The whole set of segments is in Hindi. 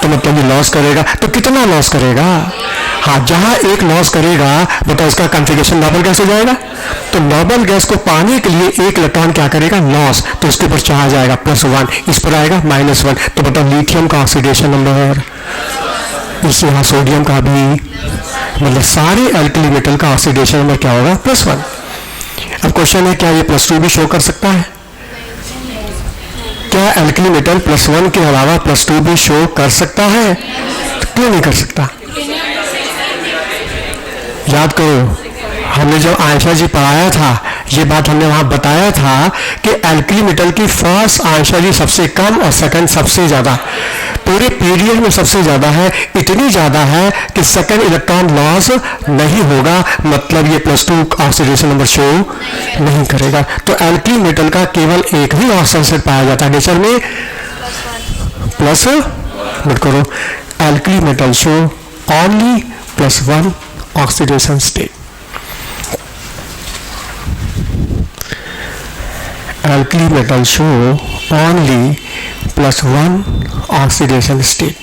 तो मतलब ये लॉस करेगा, तो कितना लॉस करेगा? हाँ, जहां एक लॉस करेगा बताओ उसका कॉन्फ़िगरेशन नोबल गैस हो जाएगा। तो नोबल गैस को पाने के लिए एक इलेक्ट्रॉन क्या करेगा? लॉस। तो इसके ऊपर चार्ज आएगा +1, इस पर आएगा -1। तो बताओ लिथियम का ऑक्सीडेशन नंबर, इससे यहाँ सोडियम का भी, मतलब सारे एल्कली मेटल का ऑक्सीडेशन नंबर क्या होगा? +1। अब क्वेश्चन है, क्या ये +2 भी शो कर सकता है? क्या एल्कली मेटल +1 के अलावा +2 भी शो कर सकता है? तो क्यों नहीं कर सकता? याद करो, हमने जब आयशा जी पढ़ाया था, ये बात हमने वहां बताया था कि एल्कली मेटल की फर्स्ट आयशा जी सबसे कम और सेकंड सबसे ज्यादा, पूरे पीरियड में सबसे ज्यादा है। इतनी ज्यादा है कि सेकंड इलेक्ट्रॉन लॉस नहीं होगा, मतलब ये +2 ऑक्सीडेशन नंबर शो नहीं करेगा। तो एल्कली मेटल का केवल एक ही ऑक्सीजन सेट पाया जाता है नेचर में, प्लस नोट करो, alkali metal show only +1 oxidation state. Alkali metal show only +1 oxidation state.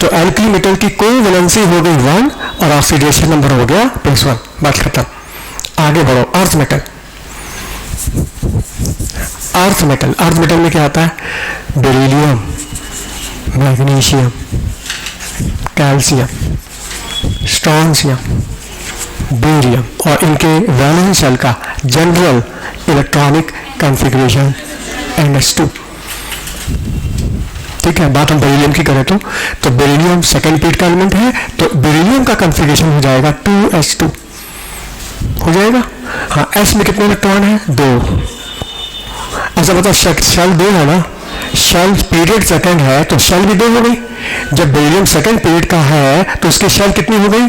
तो एल्कली मेटल की कोवैलेंसी हो गई 1 और ऑक्सीडेशन नंबर हो गया +1, बात खत्म। आगे बढ़ो, earth metal. Earth metal, earth metal में क्या आता है? Beryllium, magnesium, calcium, strontium, barium और इनके वैलेंस शेल का जनरल इलेक्ट्रॉनिक कॉन्फ़िगरेशन NH2। ठीक है, बात हम बेरिलियम की करें तो बेरिलियम सेकेंड पीरियड का एलिमेंट है, तो बेरिलियम का कॉन्फ़िगरेशन हो जाएगा 2s2 हो जाएगा। हाँ, s में कितने इलेक्ट्रॉन है? 2। ऐसा बताओ, शेल 2 है ना, शेल पीरियड सेकंड है तो शेल भी 2 हो गई। जब बेरिलियम सेकंड पीरियड का है तो उसकी शेल कितनी हो गई?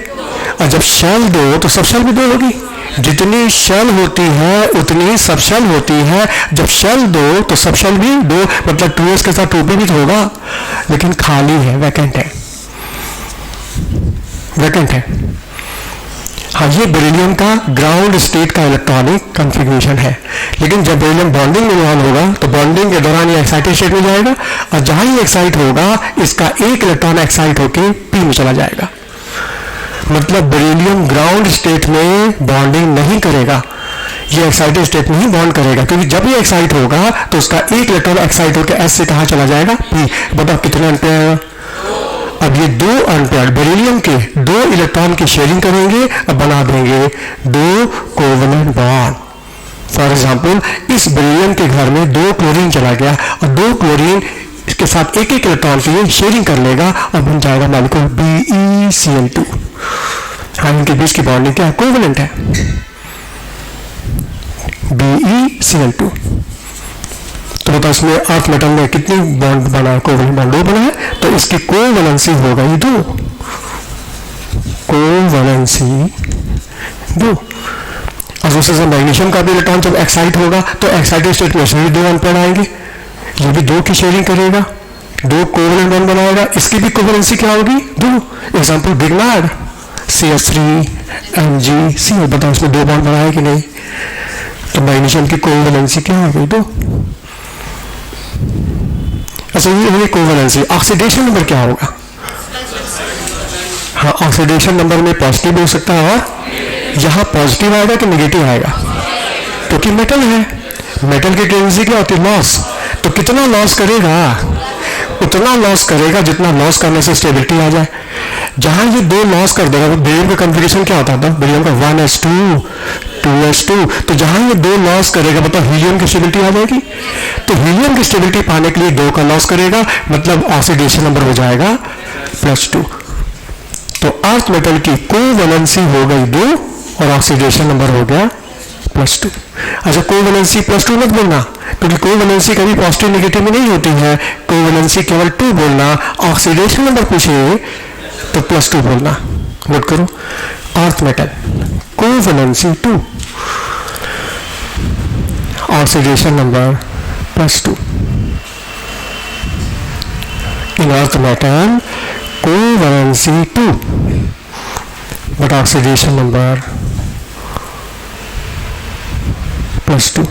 और जब शेल 2 तो सब शेल भी 2 होगी। जितनी शेल होती है उतनी सब शेल होती है। जब शेल 2 तो सब शेल भी 2, मतलब 2s के साथ 2 भी तो होगा, लेकिन खाली है, वैकेंट है, वैकेंट है। हाँ, ये बेरिलियम का ग्राउंड स्टेट का इलेक्ट्रॉनिक कॉन्फ़िगरेशन है। लेकिन जब बेरिलियम बॉन्डिंग में इन्वॉल्व होगा तो बॉन्डिंग के दौरान ये एक्साइटेड स्टेट में जाएगा, और जहां ही एक्साइट होगा इसका एक इलेक्ट्रॉन एक्साइट होकर p में चला जाएगा। मतलब बेरिलियम ग्राउंड स्टेट में बॉन्डिंग नहीं करेगा, ये एक्साइटेड स्टेट में ही बॉन्ड करेगा, क्योंकि जब ये एक्साइट होगा तो उसका एक इलेक्ट्रॉन एक्साइट होकर s से कहां चला जाएगा? p। बताओ कितने अनपेयर? अब ये 2 अनपेयर्ड बेरिलियम के 2 इलेक्ट्रॉन की शेयरिंग करेंगे और बना देंगे 2 कोवेलेंट बॉन्ड। फॉर एग्जांपल, इस बेरिलियम के घर में 2 क्लोरीन चला गया और 2 क्लोरीन इसके साथ एक इलेक्ट्रॉन की शेयरिंग कर लेगा और बन जाएगा मॉलिक्यूल BeCl2। हाँ, इनके बीच की बॉन्डिंग क्या? कोवेलेंट है, BeCl2। तो बताओ इसमें अर्थ मेटल में कितनी बॉन्ड बना है? कोवेलेंट बॉन्ड 2 बना है, तो इसकी कोवैलेंसी हो गई 2, कोवैलेंसी 2। और दूसरे से मैग्नीशियम का भी इलेक्ट्रॉन जब एक्साइट होगा तो एक्साइटेड स्टेट में से 2 अनपेयर आएंगे, ये भी 2 की शेयरिंग करेगा, 2 कोवेलेंट बॉन्ड बनाएगा, इसकी भी कोवैलेंसी क्या होगी? 2। Example Grignard, CH3MgCl। बताओ इसमें 2 बॉन्ड बनाए कि नहीं? तो मैग्नीशियम की कोवैलेंसी क्या हो गई? 2। अच्छा, ये होगी कोवैलेंसी। ऑक्सीडेशन नंबर क्या होगा? हाँ, ऑक्सीडेशन नंबर में पॉजिटिव हो सकता है, और यहाँ पॉजिटिव आएगा कि नेगेटिव आएगा? क्योंकि मेटल है, मेटल की टेंडेंसी क्या होती है? लॉस। तो कितना लॉस करेगा? उतना लॉस करेगा जितना लॉस करने से स्टेबिलिटी आ जाए। जहां ये 2 लॉस कर देगा, बेरिलियम का कॉन्फ़िगरेशन क्या होता था? बेरिलियम का 1s2 2s2, तो जहां ये 2 लॉस करेगा मतलब हीलियम की स्टेबिलिटी आ जाएगी। तो हीलियम की स्टेबिलिटी पाने के लिए 2 का लॉस करेगा, मतलब ऑक्सीडेशन नंबर हो जाएगा +2। तो अर्थ मेटल की कोवैलेंसी हो गई 2 और ऑक्सीडेशन नंबर हो गया +2। अच्छा, कोवैलेंसी +2 मत बोलना, क्योंकि कोवैलेंसी कभी पॉजिटिव नेगेटिव में नहीं होती है, कोवैलेंसी केवल 2 बोलना। ऑक्सीडेशन नंबर पूछे तो +2 बोलना। नोट करो, earth metal covalency 2, oxidation number +2। In earth metal covalency 2 but oxidation number +2।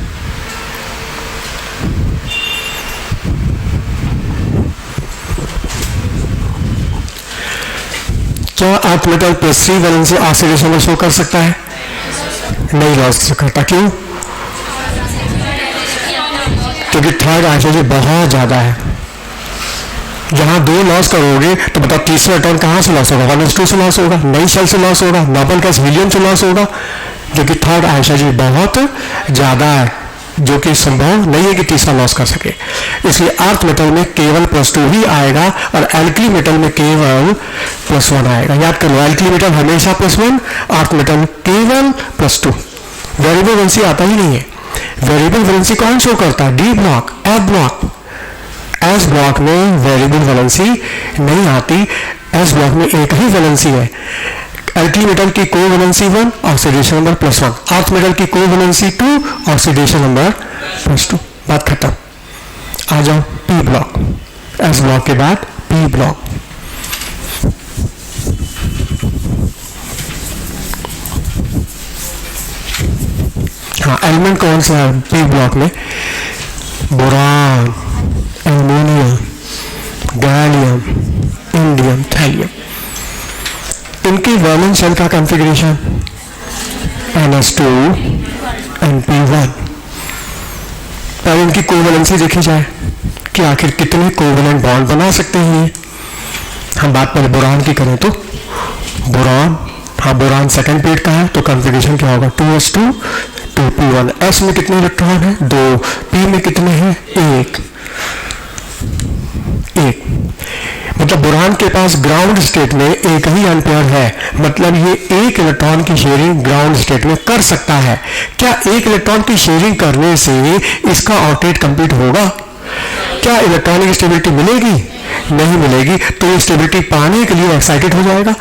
क्या अर्थ मेटल +3 वैलेंसी ऑक्सीडेशन में शो कर सकता है? नहीं लॉस करता। क्यों? क्योंकि थर्ड आइसोटोप बहुत ज्यादा है। जहां 2 लॉस करोगे तो बताओ तीसरा इलेक्ट्रॉन कहां से लॉस होगा? 1s2 से लॉस होगा, नई शेल से लॉस होगा, नोबल गैस हीलियम से लॉस होगा, क्योंकि थर्ड आइसोटोप बहुत ज्यादा है, जो कि संभव नहीं है कि तीसरा लॉस कर सके। इसलिए अर्थ मेटल में केवल +2 ही आएगा और एल्कली मेटल में केवल +1 आएगा। याद कर लो, एल्कली मेटल हमेशा +1, अर्थ मेटल केवल +2। वेरिएबल वैलेंसी आता ही नहीं है। वेरिएबल वैलेंसी कौन शो करता है? D block, F block. S block में वेरिएबल वैलेंसी नहीं आती। एस ब्लॉक में एक ही वैलेंसी है। एल्कली मेटल की covalency 1, oxidation number +1। Earth metal की कोवैलेंसी 2, ऑक्सीडेशन नंबर +2। बात खत्म। आ जाओ पी ब्लॉक। एस ब्लॉक के बाद पी ब्लॉक। हाँ, एलिमेंट कौन सा है पी ब्लॉक में? Boron, aluminium, gallium, indium, thallium. इनकी वैलेंस शेल का कॉन्फ़िगरेशन NS2 NP1। पहले इनकी कोवैलेंसी देखी जाए कि आखिर कितने कोवैलेंट बॉन्ड बना सकते हैं ये। हम बात पहले बोरान की करें तो बोरान, हाँ बोरान सेकंड पेड का है, तो कॉन्फ़िगरेशन क्या होगा? 2s2 2p1। s में कितने इलेक्ट्रॉन है? 2। p में कितने हैं? 1। मतलब बोरान के पास ग्राउंड स्टेट में एक ही अनपेयर है, मतलब ये एक इलेक्ट्रॉन की शेयरिंग ग्राउंड स्टेट में कर सकता है। क्या एक इलेक्ट्रॉन की शेयरिंग करने से इसका ऑर्बिट कंप्लीट होगा? क्या इलेक्ट्रॉनिक स्टेबिलिटी मिलेगी? नहीं मिलेगी। तो ये स्टेबिलिटी पाने के लिए एक्साइटेड हो जाएगा,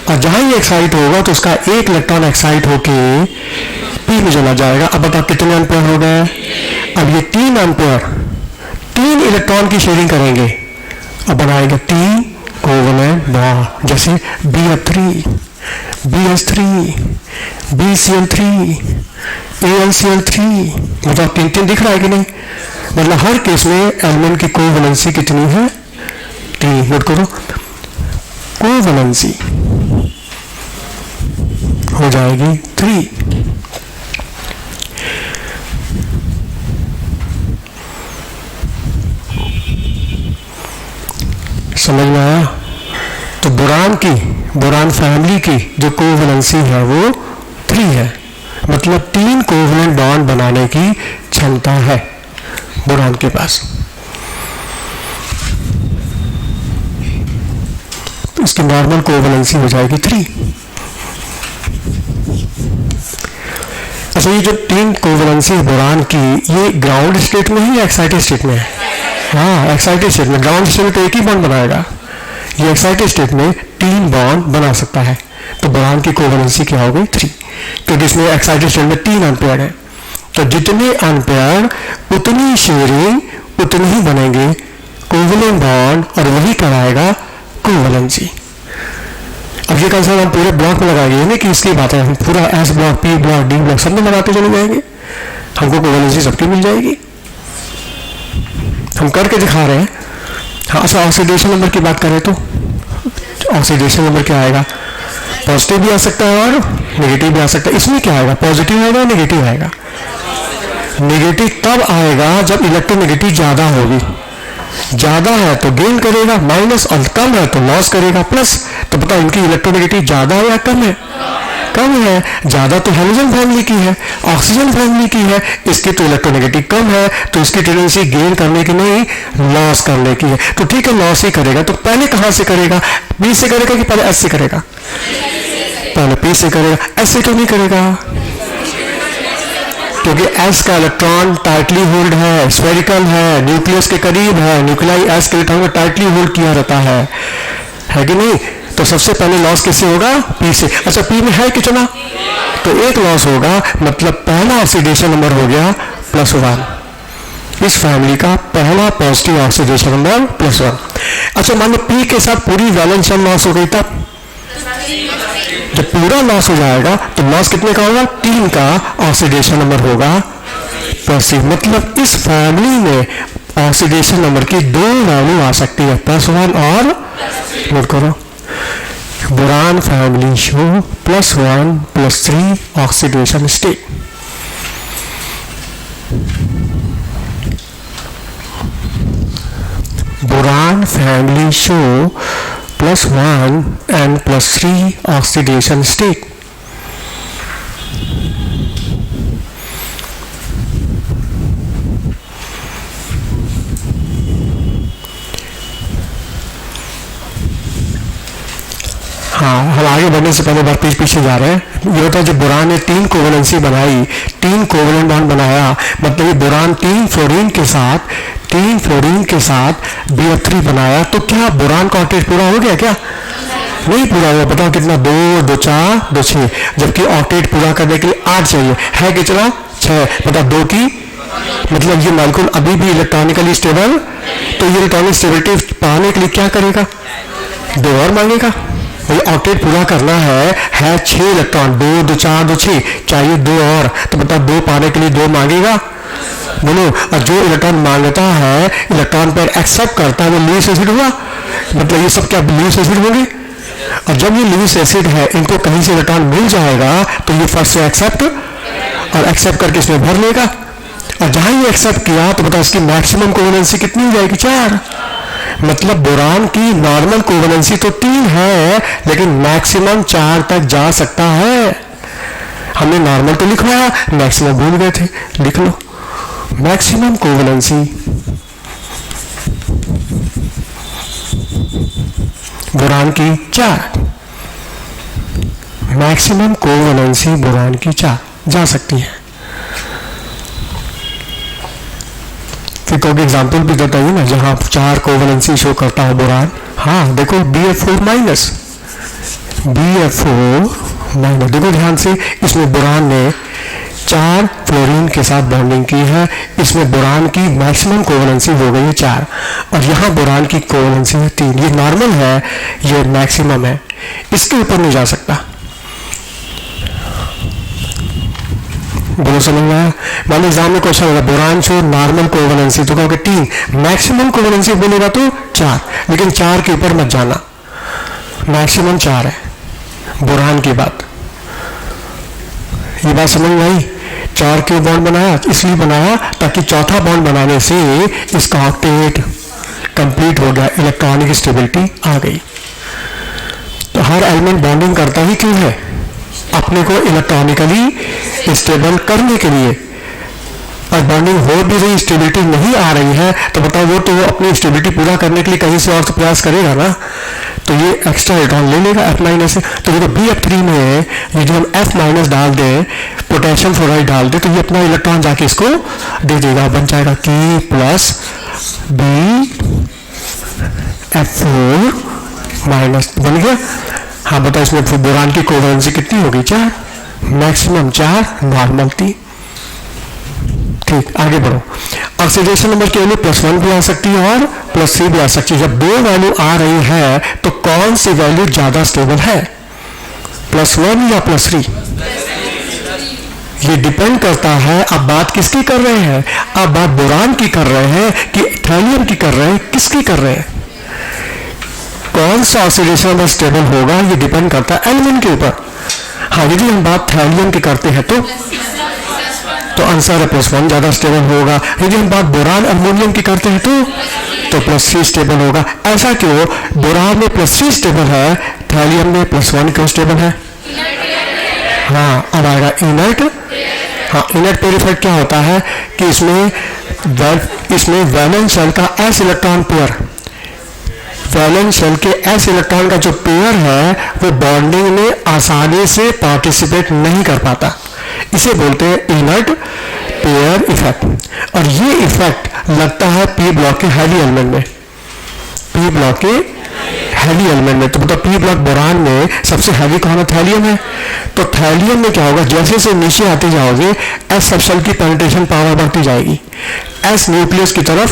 और जहां ये एक्साइट होगा तो उसका एक इलेक्ट्रॉन एक्साइट होके पी में चला जाएगा। अब बताओ कितने एम्पेयर हो गए? अब ये 3 एम्पेयर 3 इलेक्ट्रॉन की शेयरिंग करेंगे, अब बनाएंगे 3 कोवैलेंट बॉन्ड, जैसे BF3, BS3, BCl3, AlCl3। मतलब 3 दिख रहा है कि नहीं? मतलब हर केस में एलिमेंट की कोवैलेंसी कितनी है? 3। नोट करो, कोवैलेंसी हो जाएगी 3। समझ में आया? तो बोरान फैमिली की जो कोवैलेंसी है वो 3 है, मतलब 3 कोवैलेंट बॉन्ड बनाने की क्षमता है बोरान के पास। तो इसकी नॉर्मल कोवैलेंसी हो जाएगी 3। अच्छा, ये जो 3 कोवैलेंसी है बोरान की, ये ग्राउंड स्टेट में है या एक्साइटेड स्टेट में है? हाँ, एक्साइटेड स्टेट में। ग्राउंड स्टेट में तो एक ही बॉन्ड बनाएगा, ये एक्साइटेड स्टेट में 3 बॉन्ड बना सकता है। तो बोरान की कोवैलेंसी क्या हो गई? 3, क्योंकि इसमें एक्साइटेड स्टेट में 3 एम्पेयर है। तो जितने एम्पेयर उतनी शेयरिंग, उतने ही बनेंगे कोवैलेंट बॉन्ड, और वही कराएगा कोवैलेंसी। अब ये कंसेप्ट हम पूरे ब्लॉक में लगाएंगे, नहीं कि इसकी बात है, हम पूरा S block, P block, D block सब में लगाते चले जाएंगे, हमको कोवैलेंसी सबकी मिल जाएगी। हम करके दिखा रहे हैं। हाँ, अच्छा, ऑक्सीडेशन नंबर की बात करें तो ऑक्सीडेशन नंबर क्या आएगा? पॉजिटिव भी आ सकता है और नेगेटिव भी आ सकता है। इसमें क्या आएगा? पॉजिटिव आएगा, नेगेटिव आएगा। नेगेटिव तब आएगा जब इलेक्ट्रोनेगेटिव ज्यादा होगी। ज्यादा है तो गेन करेगा माइनस, और कम है तो लॉस करेगा प्लस। तो बताओ इनकी इलेक्ट्रोनेगेटिव ज्यादा है या कम है? कम है। ज्यादा तो हाइड्रोजन फैमिली की है, ऑक्सीजन फैमिली की है, इसकी तो इलेक्ट्रोनेगेटिव कम है, तो इसकी टेंडेंसी गेन करने की नहीं, लॉस करने की है। तो ठीक है, लॉस ही करेगा। तो पहले कहां से करेगा? बी से करेगा कि पहले एस से करेगा? पहले पी से करेगा। एस से तो नहीं करेगा, क्योंकि एस का इलेक्ट्रॉन टाइटली होल्ड है, स्फेरिकल है, न्यूक्लियस के करीब है। न्यूक्लियाई एस के इलेक्ट्रॉन को टाइटली होल्ड किया रहता है कि नहीं? तो सबसे पहले लॉस किससे होगा? पी से। अच्छा, पी में है कितना? तो एक लॉस होगा, मतलब पहला ऑक्सीडेशन नंबर हो गया +1। इस फैमिली का पहला पॉजिटिव ऑक्सीडेशन नंबर +1। अच्छा, मान लो पी के साथ पूरी वैलेंस शेल लॉस हो गई, तब जब पूरा लॉस हो जाएगा तो लॉस कितने का होगा? 3 का ऑक्सीडेशन नंबर होगा +3, मतलब इस फैमिली में ऑक्सीडेशन नंबर की 2 वैल्यू आ सकती है, +1 और नोट करो, boron family show +1 +3 oxidation state. Boron family show +1 and +3 oxidation state. हाँ, हम आगे बढ़ने से पहले बार पीछे जा रहे हैं। ये होता है जब बोरान ने 3 कोवेलेंसी बनाई, 3 कोवेलेंट बॉन्ड बनाया, मतलब ये बोरान 3 फ्लोरीन के साथ BF3 बनाया, तो क्या बोरान का ऑक्टेट पूरा हो गया क्या? नहीं पूरा हुआ। बताओ कितना, 2 2 4 2 6, जबकि ऑक्टेट पूरा करने के लिए 8 चाहिए, है कितना? 6। मतलब 2 की, मतलब ये मॉलिक्यूल अभी भी इलेक्ट्रॉनिकली स्टेबल, तो ये इलेक्ट्रॉनिक स्टेबिलिटी पाने के लिए क्या करेगा? 2 और मांगेगा। ये ऑक्टेट पूरा करना है 6 इलेक्ट्रॉन, 2 2 4 2 6, चाहिए 2 और, तो बताओ 2 पाने के लिए 2 मांगेगा, बोलो। और जो इलेक्ट्रॉन मांगता है, इलेक्ट्रॉन पर एक्सेप्ट करता है, वो लुईस एसिड हुआ। मतलब ये सब क्या लुईस एसिड होंगे? और जब ये लुईस एसिड है, इनको कहीं से इलेक्ट्रॉन मिल जाएगा, तो ये फर्स्ट से एक्सेप्ट, और एक्सेप्ट करके इसमें भर लेगा। और जहां ये एक्सेप्ट किया, तो बताओ इसकी मैक्सिमम कोवेलेंसी कितनी हो जाएगी? 4। मतलब बोरान की नॉर्मल कोवेलेंसी तो 3 है, लेकिन मैक्सिमम 4 तक जा सकता है। हमने नॉर्मल तो लिखवाया, मैक्सिमम भूल गए थे, लिख लो। मैक्सिमम कोवेलेंसी बोरान की 4, मैक्सिमम कोवेलेंसी बोरान की 4 जा सकती है। फिर कोई एग्जाम्पल भी बताइए ना, जहां 4 कोवेलेंसी शो करता है बोरान। हाँ देखो, BF4 माइनस, देखो ध्यान से, इसमें बोरान ने 4 फ्लोरीन के साथ बॉन्डिंग की है, इसमें बोरान की मैक्सिमम कोवेलेंसी हो गई है 4, और यहाँ बोरान की कोवेलेंसी है 3। ये नॉर्मल है, ये मैक्सिमम है, इसके ऊपर नहीं जा सकता। बोलो समझ में आया? मान लो एग्जाम में क्वेश्चन होगा, बोरान शो नॉर्मल कोवेलेंसी, तो कहोगे 3, मैक्सिमम कोवेलेंसी बोलेगा तो 4, लेकिन 4 के ऊपर मत जाना, मैक्सिमम 4 है बोरान की बात। ये बात समझ में आई? 4 क्यों बॉन्ड बनाया? इसलिए बनाया ताकि चौथा बॉन्ड बनाने से इसका ऑक्टेट कंप्लीट हो गया, इलेक्ट्रॉनिक स्टेबिलिटी आ गई। तो हर एलिमेंट बॉन्डिंग करता ही क्यों है? अपने को इलेक्ट्रॉनिकली स्टेबल करने के लिए। और बॉन्डिंग हो भी रही, स्टेबिलिटी नहीं आ रही है, तो बताओ वो तो अपनी स्टेबिलिटी पूरा करने के लिए कहीं से और तो प्रयास करेगा ना, तो ये एक्स्ट्रा इलेक्ट्रॉन ले लेगा F- से। तो देखो BF3 में ये जो हम F- डाल दें, पोटेशियम फ्लोराइड डाल दें, तो ये अपना इलेक्ट्रॉन जाके इसको दे देगा, बन जाएगा K+BF4- बन गया। हाँ बताओ, इसमें बोरान की कोवेलेंसी कितनी होगी? 4, मैक्सिमम 4, नॉर्मल 3। ठीक, आगे बढ़ो। ऑक्सीडेशन नंबर की वैल्यू +1 भी आ सकती है और +3 भी आ सकती है। जब 2 वैल्यू आ रही है, तो कौन सी वैल्यू ज्यादा स्टेबल है, +1 या +3? ये डिपेंड करता है। अब बात किसकी कर रहे हैं? अब बात बोरान की कर रहे हैं कि थैलियम की कर रहे हैं, किसकी कर रहे हैं? कौन सा ऑक्सीडेशन नंबर स्टेबल होगा, ये डिपेंड करता है एलिमेंट के ऊपर। हाँ, यदि हम बात थैलियम की करते हैं तो आंसर है +1 ज्यादा स्टेबल होगा। यदि हम बात बोरान अल्युमिनियम की करते हैं तो +3 स्टेबल होगा। ऐसा क्यों? बोरान में +3 स्टेबल है, थैलियम में +1 क्यों स्टेबल है? हाँ, अब आएगा इनर्ट। हाँ, इनर्ट पेयर इफेक्ट क्या होता है कि इसमें वैलेंस शेल का s electron pair, valence shell के s इलेक्ट्रॉन का जो पेयर है, वो बॉन्डिंग में आसानी से पार्टिसिपेट नहीं कर पाता। इसे बोलते हैं इनर्ट पेयर इफेक्ट। और ये इफेक्ट लगता है P ब्लॉक के हैवी एलिमेंट में, P ब्लॉक के हैवी एलिमेंट में। तो मतलब P ब्लॉक बोरान में सबसे हैवी कौन है? थैलियम है। तो थैलियम में क्या होगा, जैसे जैसे नीचे आते जाओगे, S सबशेल की पेनिट्रेशन पावर बढ़ती जाएगी, S न्यूक्लियस की तरफ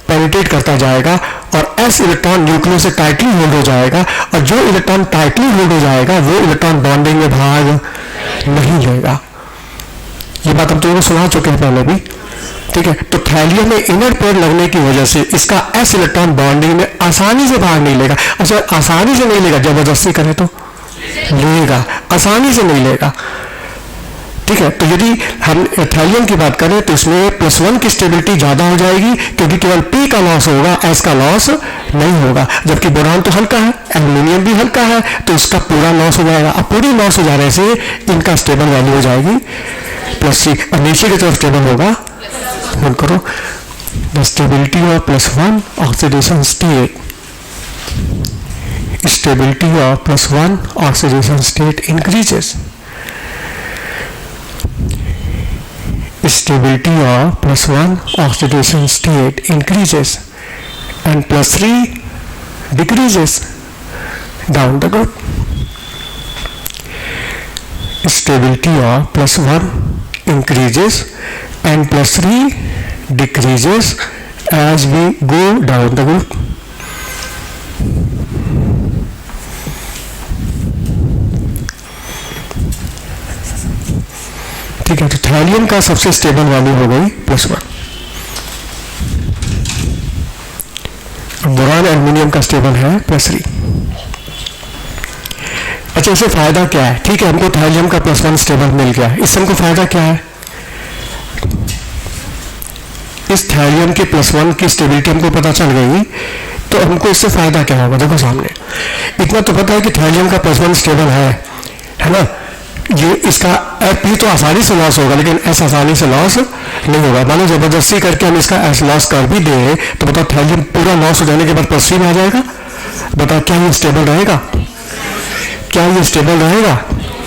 पेनिट्रेट करता जाएगा, और S इलेक्ट्रॉन न्यूक्लियस से टाइटली होल्ड हो जाएगा, और जो इलेक्ट्रॉन टाइटली होल्ड हो जाएगा, वो इलेक्ट्रॉन बॉन्डिंग में भाग नहीं लेगा। ये बात हम तुमको सुना चुके हैं पहले भी। ठीक है, तो थैलियम में इनर पेयर लगने की वजह से इसका s इलेक्ट्रॉन बॉन्डिंग में आसानी से भाग नहीं लेगा। अच्छा, आसानी से नहीं लेगा, जबरदस्ती करे तो लेगा, आसानी से नहीं लेगा। ठीक है, तो यदि हम थैलियम की बात करें तो इसमें +1 की स्टेबिलिटी ज्यादा हो जाएगी, क्योंकि केवल P का लॉस होगा, S का लॉस नहीं होगा। जबकि बोरान तो हल्का है, एल्यूमिनियम भी हल्का है, तो इसका पूरा लॉस हो जाएगा। अब पूरी लॉस हो जाने से इनका स्टेबल वैल्यू हो जाएगी +3, और नीचे की तरफ स्टेबल होगा, नोट करो, the stability of +1 oxidation state, stability of +1 oxidation state increases, stability of +1 oxidation state increases and +3 decreases down the group. Stability of +1 increases and +3 decreases as we go down the group. ठीक है, तो थैलियम का सबसे स्टेबल वैल्यू हो गई +1। बोरान एल्यूमिनियम का स्टेबल है +3। अच्छा, इससे फायदा क्या है? ठीक है, हमको थैलियम का +1 स्टेबल मिल गया, इससे हमको फायदा क्या है? इस थैलियम के +1 की स्टेबिलिटी हमको पता चल गई, तो हमको इससे फायदा क्या होगा? देखो सामने, इतना तो पता है कि थैलियम का +1 स्टेबल है ना। ये इसका P तो आसानी से लॉस होगा, लेकिन S आसानी से लॉस नहीं होगा। मानो जबरदस्ती करके हम इसका S लॉस कर भी दें तो बताओ थैलियम पूरा लॉस हो जाने के बाद +3 में आ जाएगा। बताओ क्या ये स्टेबल रहेगा? क्या ये स्टेबल रहेगा?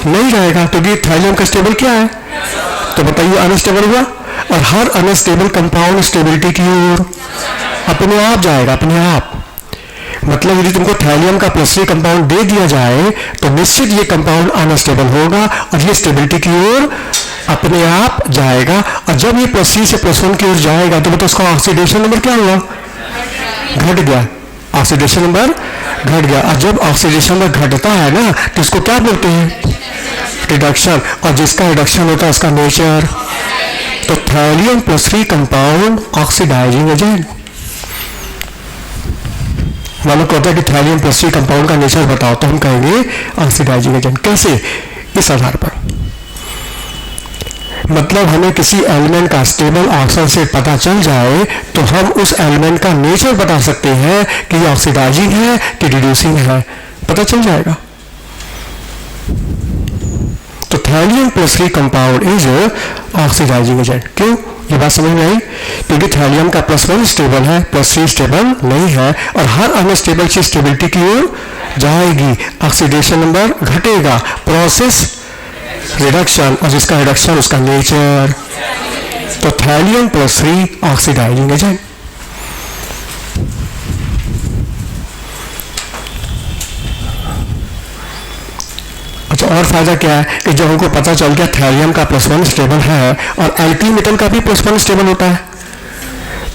नहीं रहेगा, क्योंकि थैलियम का स्टेबल क्या है? तो बताइए अनस्टेबल हुआ, और हर अनस्टेबल कंपाउंड स्टेबिलिटी की ओर अपने आप जाएगा, अपने आप। मतलब यदि तुमको थैलियम का +3 कंपाउंड दे दिया जाए तो निश्चित ये कंपाउंड अनस्टेबल होगा और ये स्टेबिलिटी की ओर अपने आप जाएगा। और जब ये +3 से +1 की ओर जाएगा तो उसका ऑक्सीडेशन नंबर क्या हुआ? घट गया, ऑक्सीडेशन नंबर घट गया। और जब ऑक्सीडेशन नंबर घटता है ना तो इसको क्या बोलते हैं? रिडक्शन। और जिसका रिडक्शन होता है उसका नेचर, तो थैलियम +3 कंपाउंड ऑक्सीडाइजिंग एजेंट। मालूम होता है कि थैलियम +3 कंपाउंड का नेचर बताओ, तो हम कहेंगे ऑक्सीडाइजिंग एजेंट। कैसे? इस आधार पर, मतलब हमें किसी एलिमेंट का स्टेबल ऑक्सीजन से पता चल जाए तो हम उस एलिमेंट का नेचर बता सकते हैं कि ये ऑक्सीडाइजिंग है कि रिड्यूसिंग है, पता चल जाएगा। तो thallium +3 compound is oxidising agent. क्यों? ये बात समझ में आई? क्योंकि थैलियम का +1 स्टेबल है, +3 स्टेबल नहीं है, और हर अनस्टेबल चीज स्टेबिलिटी की ओर जाएगी, ऑक्सीडेशन नंबर घटेगा, प्रोसेस रिडक्शन, और जिसका रिडक्शन उसका नेचर, तो थैलियम +3 ऑक्सीडाइजिंग एजेंट। अच्छा, और फायदा क्या है कि जब हमको पता चल गया थैलियम का +1 स्टेबल है और एल्कली मेटल का भी +1 स्टेबल होता है,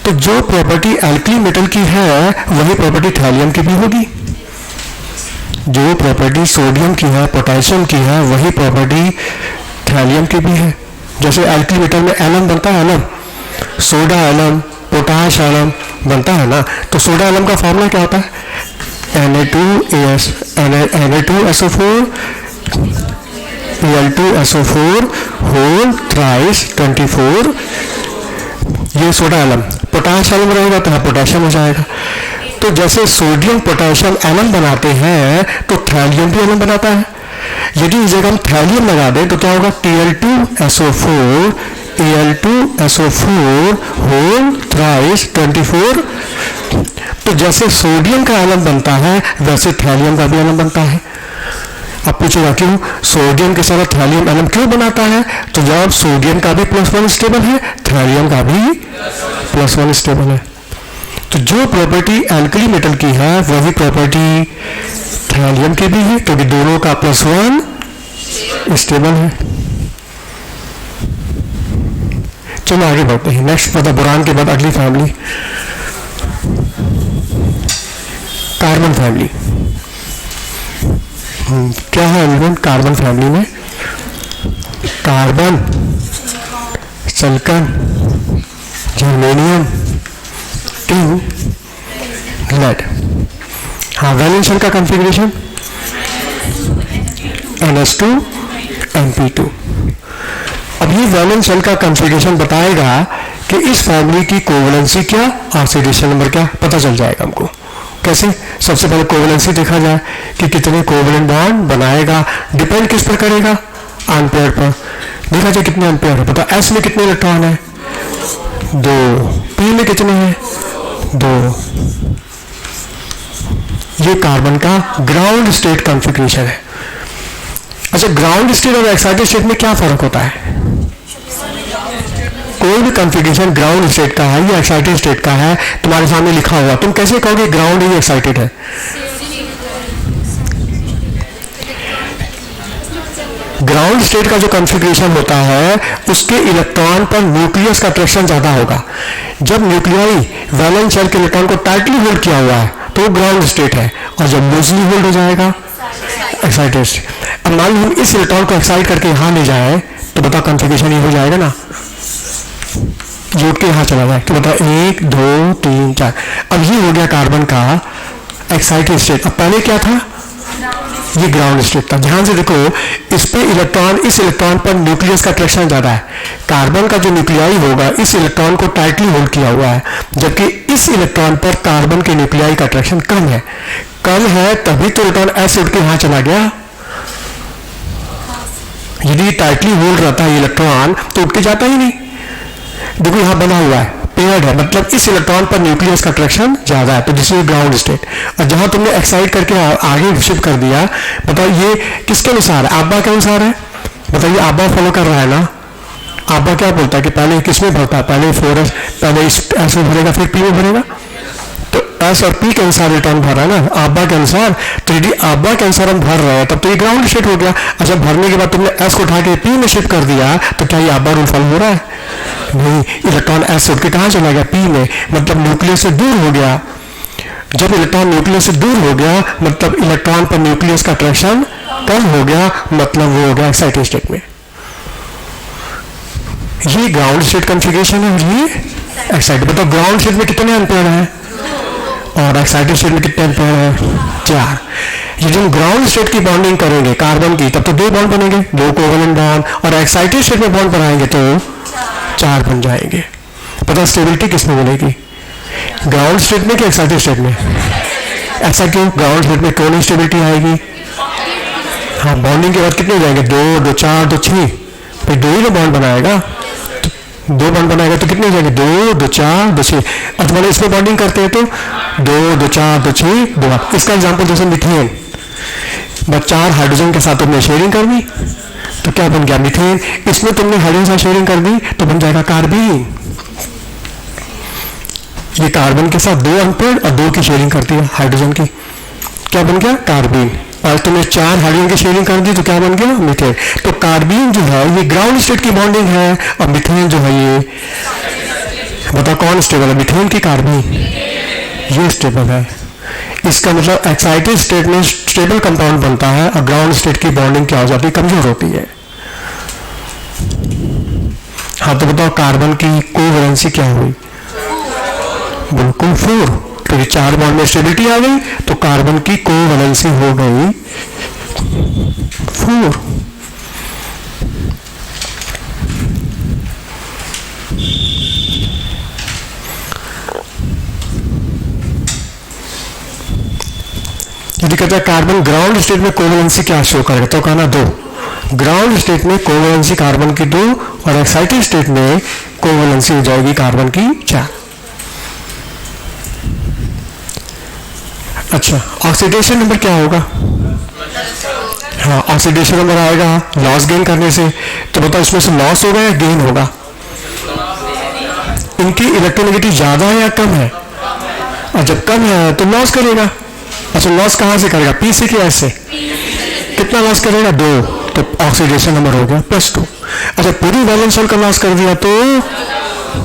तो जो प्रॉपर्टी एल्कली मेटल की है वही प्रॉपर्टी थैलियम की भी होगी। जो प्रॉपर्टी सोडियम की है, पोटेशियम की है, वही प्रॉपर्टी थैलियम की भी है। जैसे एल्कली मेटल में एलम बनता है ना, सोडा एलम, पोटाश एलम बनता है ना, तो सोडा एलम का फॉर्मूला क्या होता है? Na2SO4 Al2SO4 होल थ्राइस 24, ये सोडा एलम। पोटाश एलम रहेगा तो पोटेशियम हो जाएगा। तो जैसे सोडियम पोटेशियम एलम बनाते हैं तो थैलियम भी एलम बनाता है। यदि इस जगह हम थैलियम लगा दें तो क्या होगा? Tl2SO4 Al2SO4 whole thrice 24। तो जैसे सोडियम का एलम बनता है वैसे थैलियम का भी एलम बनता है। अब पूछेगा क्यों? सोडियम के साथ थैलियम एलम क्यों बनाता है? तो जब सोडियम का भी +1 स्टेबल है, थैलियम का भी +1 स्टेबल है। तो जो प्रॉपर्टी एल्कली मेटल की है वही प्रॉपर्टी थैलियम की भी है, क्योंकि दोनों का +1 स्टेबल है। चलो आगे बढ़ते हैं। नेक्स्ट मतलब बोरान के बाद अगली फैमिली कार्बन फैमिली। क्या है एलिमेंट कार्बन फैमिली में? Carbon, silicon, germanium, tin, lead. हाँ, वैलेंस शेल का कॉन्फ़िगरेशन NS2 Np2। अब ये वैलेंस शेल का कॉन्फ़िगरेशन बताएगा कि इस फैमिली की कोवलेंसी क्या, ऑक्सीडेशन नंबर क्या, पता चल जाएगा हमको। कैसे? सबसे पहले कोवलेंसी देखा जाए कि कितने कोवलेंट बॉन्ड बनाएगा, डिपेंड किस पर करेगा, एम्पेयर पर। देखा जाए कितने एम्पेयर है, पता S में कितने इलेक्ट्रॉन है, 2, P में कितने हैं, 2। ये कार्बन का ग्राउंड स्टेट कॉन्फ़िगरेशन है। अच्छा, ग्राउंड स्टेट और एक्साइटेड स्टेट में क्या फर्क होता है? कोई भी कॉन्फ़िगरेशन ग्राउंड स्टेट का है या एक्साइटेड स्टेट का है, तुम्हारे सामने लिखा हुआ, तुम कैसे कहोगे ग्राउंड है या एक्साइटेड है? ग्राउंड स्टेट का जो कॉन्फ़िगरेशन होता है उसके इलेक्ट्रॉन पर न्यूक्लियस का अट्रैक्शन ज्यादा होगा। जब न्यूक्लियाई वैलेंस शेल के इलेक्ट्रॉन को टाइटली होल्ड किया हुआ है तो वो ग्राउंड स्टेट है, और जब लूजली होल्ड हो जाएगा एक्साइटेड स्टेट। अब मान लो हम इस इलेक्ट्रॉन को एक्साइट करके यहां ले जाए तो बताओ कॉन्फ़िगरेशन ये हो जाएगा ना, जोड़ के यहां चला जाए तो बताओ 1 2 3 4। अब ये हो गया कार्बन का एक्साइटेड स्टेट। अब पहले क्या था, ये ग्राउंड स्टेट था। ध्यान से देखो, इस पे इलेक्ट्रॉन, इस इलेक्ट्रॉन पर न्यूक्लियस का अट्रैक्शन ज्यादा है। कार्बन का जो न्यूक्लियाई होगा इस इलेक्ट्रॉन को टाइटली होल्ड किया हुआ है, जबकि इस इलेक्ट्रॉन पर कार्बन के न्यूक्लियाई का अट्रैक्शन कम है। कम है तभी तो इलेक्ट्रॉन ऐसे उठ के यहां चला गया। यदि टाइटली होल्ड रहता है इलेक्ट्रॉन तो उठ के जाता ही नहीं। देखो यहां बना हुआ है, पेयर्ड है, मतलब इस इलेक्ट्रॉन पर न्यूक्लियस का अट्रैक्शन ज्यादा है, तो दिस इज ग्राउंड स्टेट। और जहां तुमने एक्साइट करके आगे शिफ्ट कर दिया, बताओ ये किसके अनुसार है, आब्बा के अनुसार है। बताइए आब्बा फॉलो कर रहा है ना। आब्बा क्या बोलता है कि पहले किसमें भरता है, पहले 4s, पहले इस S में भरेगा फिर P में भरेगा। तो S और P के अनुसार रिटर्न भर रहा है ना, आब्बा के अनुसार। तो यदि आब्बा के अनुसार हम भर रहे हैं तब तो ये ग्राउंड स्टेट हो गया। अच्छा, भरने के बाद तुमने S को उठा के P में शिफ्ट कर दिया तो क्या ये आब्बा रूल फॉलो हो रहा है? नहीं, इलेक्ट्रॉन S उठ के कहां चला गया, P में, मतलब न्यूक्लियस से दूर हो गया। जब इलेक्ट्रॉन न्यूक्लियस से दूर हो गया मतलब इलेक्ट्रॉन पर न्यूक्लियस का अट्रैक्शन कम हो गया, मतलब वो हो गया एक्साइटेड स्टेट में। ये ग्राउंड स्टेट कॉन्फ़िगरेशन है और ये एक्साइटेड। बताओ ग्राउंड स्टेट में कितने एम्पेयर है और एक्साइटेड स्टेट में कितने एम्पेयर है, 4। ये जब ग्राउंड स्टेट की बॉन्डिंग करेंगे कार्बन की तब तो 2 बॉन्ड बनेंगे, 2 कोवलेंट बॉन्ड, और एक्साइटेड स्टेट में बॉन्ड बनाएंगे तो 4 बन जाएंगे। पता स्टेबिलिटी किसमें मिलेगी, ग्राउंड स्टेट में कि एक्साइटेड स्टेट में? ऐसा क्यों? ग्राउंड स्टेट में क्यों स्टेबिलिटी आएगी? हाँ, बॉन्डिंग के बाद कितने जाएंगे, 2 2 4 2 6, फिर 2 ही ना बॉन्ड बनाएगा, तो 2 बॉन्ड बनाएगा तो कितने जाएंगे, 2 2 4 2 6। अथवा इसमें बॉन्डिंग करते हैं तो 2 2 4 2 6 2 8। इसका एग्जाम्पल जैसे मिथेन, बस 4 हाइड्रोजन के साथ तुमने शेयरिंग कर दी तो क्या बन गया, मिथेन। इसमें तुमने हाइड्रोजन से शेयरिंग कर दी तो बन जाएगा कार्बीन। ये कार्बन के साथ 2 अनपेड और 2 की शेयरिंग करती है हाइड्रोजन की, क्या बन गया, कार्बीन। और तुमने 4 हाइड्रोजन की शेयरिंग कर दी तो क्या बन गया, मीथेन। तो कार्बीन जो है ये ग्राउंड स्टेट की बॉन्डिंग है, और मिथेन जो है ये, बताओ कौन स्टेबल है, मिथेन की कार्बीन? ये स्टेबल है। इसका मतलब एक्साइटेड स्टेट में स्टेबल कंपाउंड बनता है और ग्राउंड स्टेट की बॉन्डिंग क्या हो जाती है, कमजोर होती है। हाँ, तो बताओ कार्बन की कोवैलेंसी क्या हुई, बिल्कुल 4। तो ये 4 बॉन्ड में स्टेबिलिटी आ गई तो कार्बन की कोवैलेंसी हो गई 4। यदि कहता है कार्बन ग्राउंड स्टेट में कोवैलेंसी क्या शो करेगा, तो कहना 2। ग्राउंड स्टेट में कोवैलेंसी कार्बन की 2 और एक्साइटेड स्टेट में कोवैलेंसी हो जाएगी कार्बन की 4। अच्छा, ऑक्सीडेशन नंबर क्या होगा? हाँ, ऑक्सीडेशन नंबर आएगा लॉस गेन करने से। तो बताओ इसमें से लॉस होगा या गेन होगा? इनकी इलेक्ट्रोनेगेटिव ज्यादा है या कम है? और जब कम है तो लॉस करेगा। अच्छा, लॉस कहां से करेगा, पी से कि एस से? कितना लॉस करेगा, 2। तो ऑक्सीडेशन नंबर हो गया +2। अच्छा, पूरी वैलेंस शेल का लॉस कर दिया तो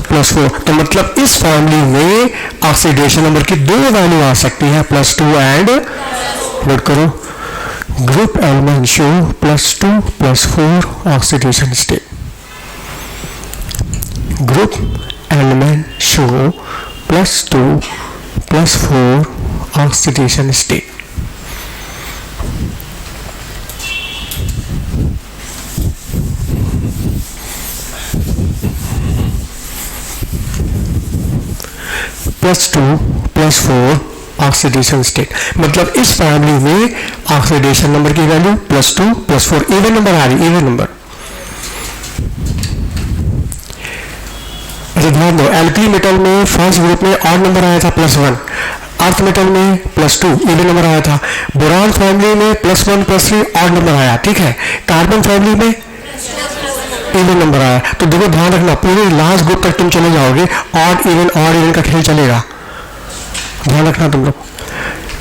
+4। तो मतलब इस फैमिली में ऑक्सीडेशन नंबर की 2 वैल्यू आ सकती है, +2 एंड, नोट करो, group element show +2 +4 oxidation state. Group element show +2 +4 oxidation state. +2 +4 oxidation state, मतलब इस फैमिली में ऑक्सीडेशन नंबर की वैल्यू +2 +4 इवन नंबर आ रही, इवन नंबर। अच्छा ध्यान दो, एल्कली मेटल में फर्स्ट ग्रुप में ऑड नंबर आया था +1, अर्थ मेटल में +2 इवन नंबर आया था, बोरान फैमिली में +1 +3 ऑड नंबर आया, ठीक है। कार्बन फैमिली में इवन नंबर आया। तो देखो ध्यान रखना, पूरे लास्ट ग्रुप तक तुम चले जाओगे, ऑड इवन का खेल चलेगा, ध्यान रखना तुम लोग।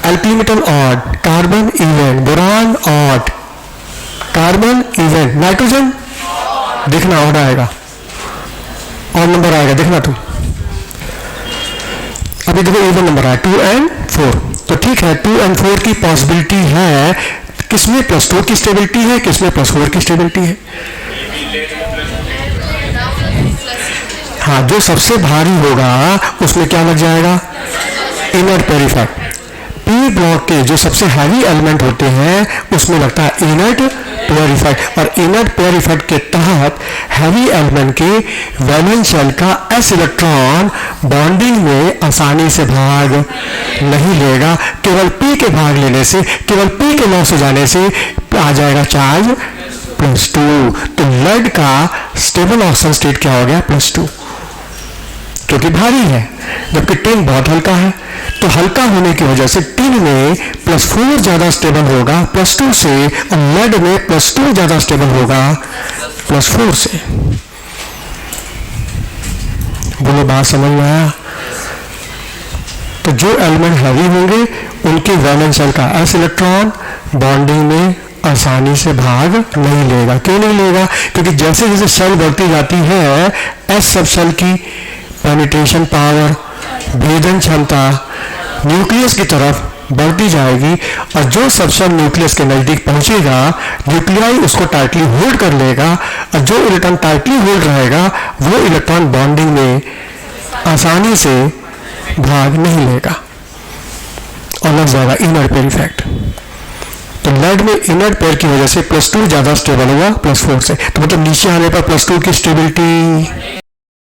Alkali metal odd, carbon even, boron odd, carbon even, nitrogen देखना ऑड आएगा, ऑड नंबर आएगा, देखना तुम। अभी देखो इवन नंबर आया 2 और 4, तो ठीक है 2 और 4 की पॉसिबिलिटी है, किसमें +2 की स्टेबिलिटी है, किसमें +4 की स्टेबिलिटी है। हाँ, जो सबसे भारी होगा उसमें क्या लग जाएगा, inert pair effect. P block के जो सबसे हैवी एलिमेंट होते हैं उसमें लगता है इनर्ट पेयर इफेक्ट, और इनर्ट पेयर इफेक्ट के तहत हैवी एलिमेंट के वैलेंस शेल का s इलेक्ट्रॉन बॉन्डिंग में आसानी से भाग नहीं लेगा, केवल p के भाग लेने से, केवल p के लॉस हो जाने से आ जाएगा चार्ज +2। तो लेड का स्टेबल ऑक्सीजन स्टेट क्या हो गया, +2, क्योंकि भारी है, जबकि टिन बहुत हल्का है। तो हल्का होने की वजह से टिन में +4 ज्यादा स्टेबल होगा +2 से, और लेड में +2 ज्यादा स्टेबल होगा +4 से। बोलो बात समझ में आया। तो जो एलिमेंट हैवी होंगे उनके वैलेंस शेल का s इलेक्ट्रॉन बॉन्डिंग में आसानी से भाग नहीं लेगा। क्यों नहीं लेगा, क्योंकि जैसे जैसे शेल बढ़ती जाती है s सब शेल की पेनिट्रेशन पावर, भेदन क्षमता न्यूक्लियस की तरफ बढ़ती जाएगी, और जो सबशेल न्यूक्लियस के नजदीक पहुंचेगा न्यूक्लियाई उसको टाइटली होल्ड कर लेगा, और जो इलेक्ट्रॉन टाइटली होल्ड रहेगा वो इलेक्ट्रॉन बॉन्डिंग में आसानी से भाग नहीं लेगा और लग जाएगा इनर्ट पेयर इफेक्ट। तो लेड में इनर्ट पेयर की वजह से +2 ज्यादा स्टेबल होगा +4 से, तो मतलब नीचे आने पर +2 की स्टेबिलिटी